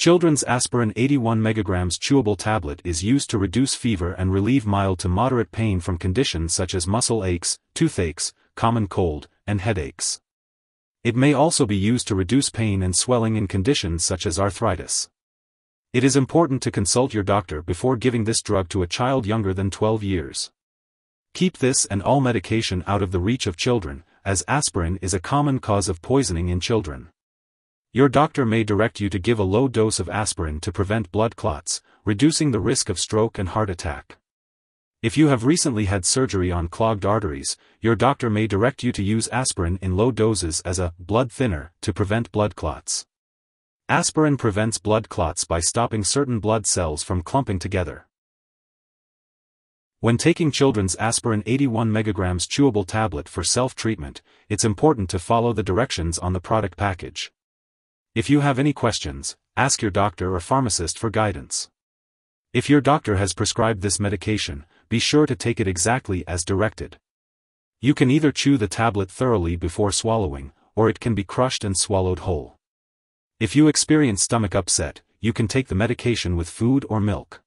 Children's Aspirin 81 mg Chewable Tablet is used to reduce fever and relieve mild to moderate pain from conditions such as muscle aches, toothaches, common cold, and headaches. It may also be used to reduce pain and swelling in conditions such as arthritis. It is important to consult your doctor before giving this drug to a child younger than 12 years. Keep this and all medication out of the reach of children, as aspirin is a common cause of poisoning in children. Your doctor may direct you to give a low dose of aspirin to prevent blood clots, reducing the risk of stroke and heart attack. If you have recently had surgery on clogged arteries, your doctor may direct you to use aspirin in low doses as a blood thinner to prevent blood clots. Aspirin prevents blood clots by stopping certain blood cells from clumping together. When taking children's Aspirin 81 mg Chewable Tablet for self-treatment, it's important to follow the directions on the product package. If you have any questions, ask your doctor or pharmacist for guidance. If your doctor has prescribed this medication, be sure to take it exactly as directed. You can either chew the tablet thoroughly before swallowing, or it can be crushed and swallowed whole. If you experience stomach upset, you can take the medication with food or milk.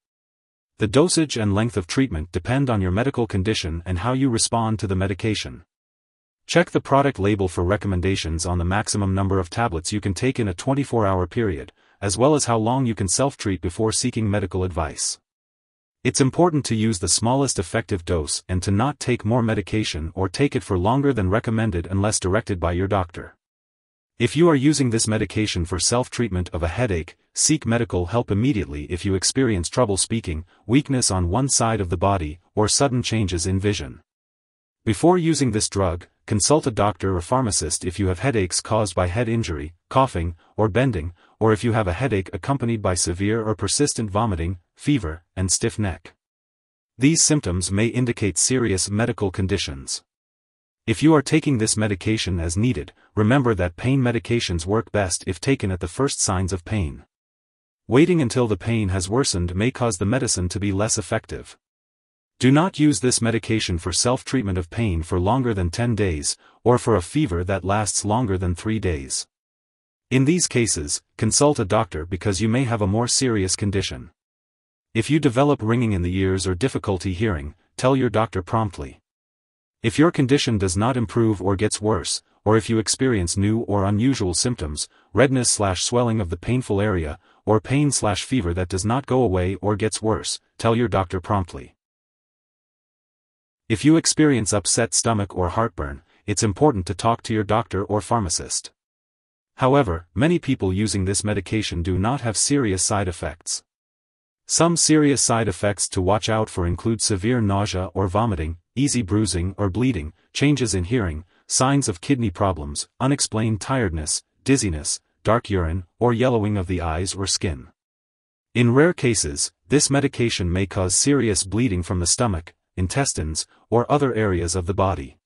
The dosage and length of treatment depend on your medical condition and how you respond to the medication. Check the product label for recommendations on the maximum number of tablets you can take in a 24-hour period, as well as how long you can self-treat before seeking medical advice. It's important to use the smallest effective dose and to not take more medication or take it for longer than recommended unless directed by your doctor. If you are using this medication for self-treatment of a headache, seek medical help immediately if you experience trouble speaking, weakness on one side of the body, or sudden changes in vision. Before using this drug, consult a doctor or pharmacist if you have headaches caused by head injury, coughing, or bending, or if you have a headache accompanied by severe or persistent vomiting, fever, and stiff neck. These symptoms may indicate serious medical conditions. If you are taking this medication as needed, remember that pain medications work best if taken at the first signs of pain. Waiting until the pain has worsened may cause the medicine to be less effective. Do not use this medication for self-treatment of pain for longer than 10 days, or for a fever that lasts longer than 3 days. In these cases, consult a doctor because you may have a more serious condition. If you develop ringing in the ears or difficulty hearing, tell your doctor promptly. If your condition does not improve or gets worse, or if you experience new or unusual symptoms, redness/swelling of the painful area, or pain/fever that does not go away or gets worse, tell your doctor promptly. If you experience upset stomach or heartburn, it's important to talk to your doctor or pharmacist. However, many people using this medication do not have serious side effects. Some serious side effects to watch out for include severe nausea or vomiting, easy bruising or bleeding, changes in hearing, signs of kidney problems, unexplained tiredness, dizziness, dark urine, or yellowing of the eyes or skin. In rare cases, this medication may cause serious bleeding from the stomach, intestines, or other areas of the body.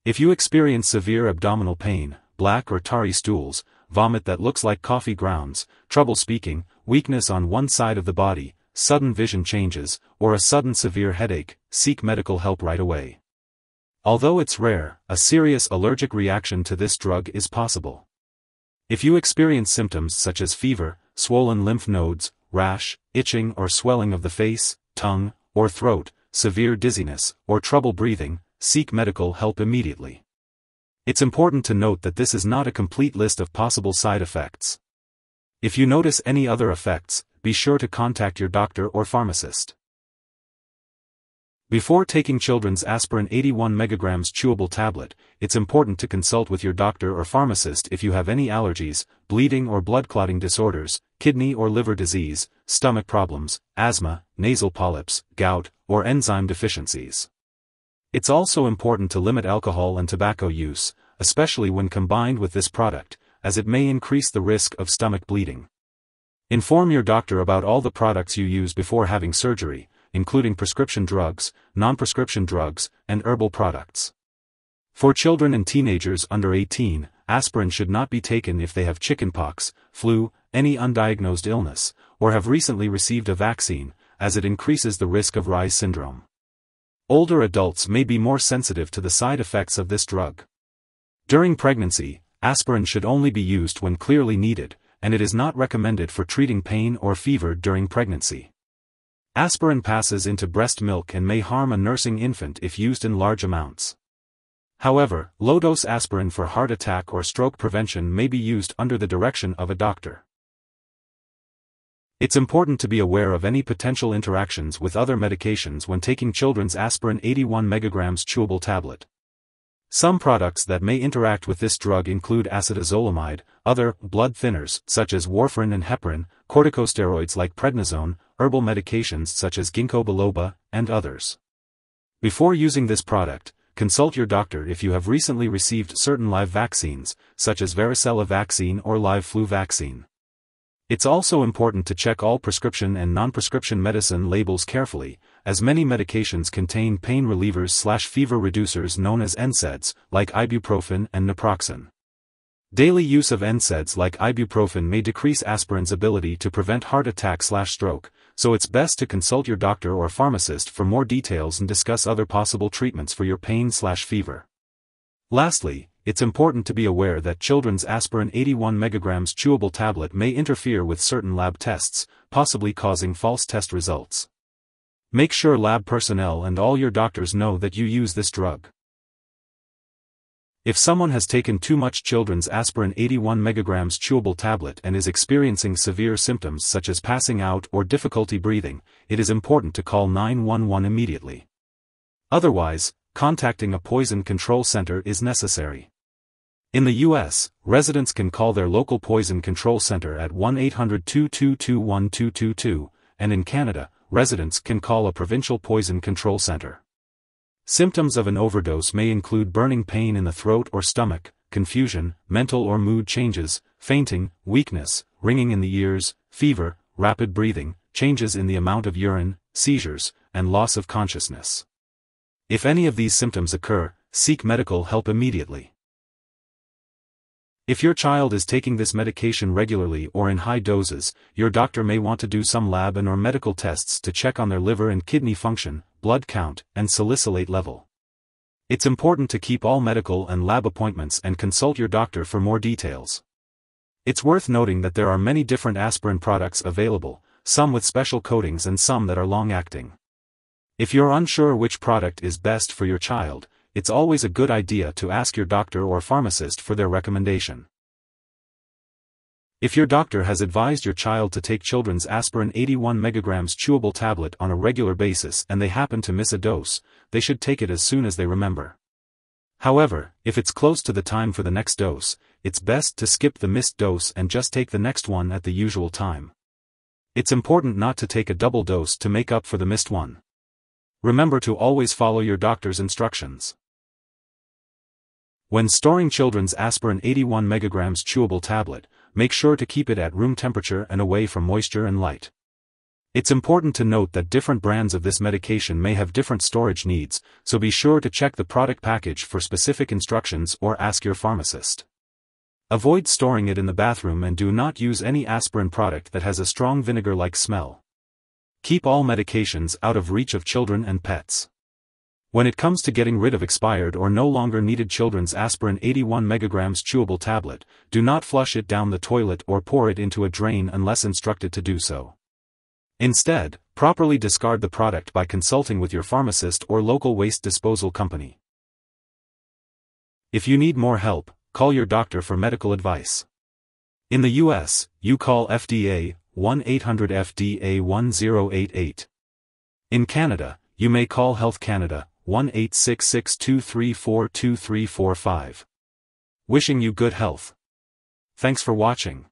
If you experience severe abdominal pain, black or tarry stools, vomit that looks like coffee grounds, trouble speaking, weakness on one side of the body, sudden vision changes, or a sudden severe headache, seek medical help right away. Although it's rare, a serious allergic reaction to this drug is possible. If you experience symptoms such as fever, swollen lymph nodes, rash, itching or swelling of the face, tongue, or throat, severe dizziness, or trouble breathing, seek medical help immediately. It's important to note that this is not a complete list of possible side effects. If you notice any other effects, be sure to contact your doctor or pharmacist. Before taking children's Aspirin 81 mg Chewable Tablet, it's important to consult with your doctor or pharmacist if you have any allergies, bleeding or blood clotting disorders, kidney or liver disease, stomach problems, asthma, nasal polyps, gout, or enzyme deficiencies. It's also important to limit alcohol and tobacco use, especially when combined with this product, as it may increase the risk of stomach bleeding. Inform your doctor about all the products you use before having surgery, including prescription drugs, non-prescription drugs, and herbal products. For children and teenagers under 18, aspirin should not be taken if they have chickenpox, flu, any undiagnosed illness, or have recently received a vaccine, as it increases the risk of Reye's syndrome. Older adults may be more sensitive to the side effects of this drug. During pregnancy, aspirin should only be used when clearly needed, and it is not recommended for treating pain or fever during pregnancy. Aspirin passes into breast milk and may harm a nursing infant if used in large amounts. However, low-dose aspirin for heart attack or stroke prevention may be used under the direction of a doctor. It's important to be aware of any potential interactions with other medications when taking children's aspirin 81 mg chewable tablet. Some products that may interact with this drug include acetazolamide, other blood thinners such as warfarin and heparin, corticosteroids like prednisone, herbal medications such as ginkgo biloba, and others. Before using this product, consult your doctor if you have recently received certain live vaccines, such as varicella vaccine or live flu vaccine. It's also important to check all prescription and non-prescription medicine labels carefully, as many medications contain pain relievers/fever reducers known as NSAIDs, like ibuprofen and naproxen. Daily use of NSAIDs like ibuprofen may decrease aspirin's ability to prevent heart attack/stroke, so it's best to consult your doctor or pharmacist for more details and discuss other possible treatments for your pain/fever. Lastly, it's important to be aware that children's aspirin 81 mg chewable tablet may interfere with certain lab tests, possibly causing false test results. Make sure lab personnel and all your doctors know that you use this drug. If someone has taken too much children's aspirin 81 mg chewable tablet and is experiencing severe symptoms such as passing out or difficulty breathing, it is important to call 911 immediately. Otherwise, contacting a poison control center is necessary. In the U.S., residents can call their local poison control center at 1-800-222-1222, and in Canada, residents can call a provincial poison control center. Symptoms of an overdose may include burning pain in the throat or stomach, confusion, mental or mood changes, fainting, weakness, ringing in the ears, fever, rapid breathing, changes in the amount of urine, seizures, and loss of consciousness. If any of these symptoms occur, seek medical help immediately. If your child is taking this medication regularly or in high doses, your doctor may want to do some lab and/or medical tests to check on their liver and kidney function, blood count, and salicylate level. It's important to keep all medical and lab appointments and consult your doctor for more details. It's worth noting that there are many different aspirin products available, some with special coatings and some that are long-acting. If you're unsure which product is best for your child, it's always a good idea to ask your doctor or pharmacist for their recommendation. If your doctor has advised your child to take children's aspirin 81 mg chewable tablet on a regular basis and they happen to miss a dose, they should take it as soon as they remember. However, if it's close to the time for the next dose, it's best to skip the missed dose and just take the next one at the usual time. It's important not to take a double dose to make up for the missed one. Remember to always follow your doctor's instructions. When storing children's aspirin 81 mg chewable tablet, make sure to keep it at room temperature and away from moisture and light. It's important to note that different brands of this medication may have different storage needs, so be sure to check the product package for specific instructions or ask your pharmacist. Avoid storing it in the bathroom and do not use any aspirin product that has a strong vinegar-like smell. Keep all medications out of reach of children and pets. When it comes to getting rid of expired or no longer needed children's aspirin 81 mg chewable tablet, do not flush it down the toilet or pour it into a drain unless instructed to do so. Instead, properly discard the product by consulting with your pharmacist or local waste disposal company. If you need more help, call your doctor for medical advice. In the U.S., you call FDA 1-800-FDA-1088. In Canada, you may call Health Canada 1-866-234-2345. Wishing you good health. Thanks for watching.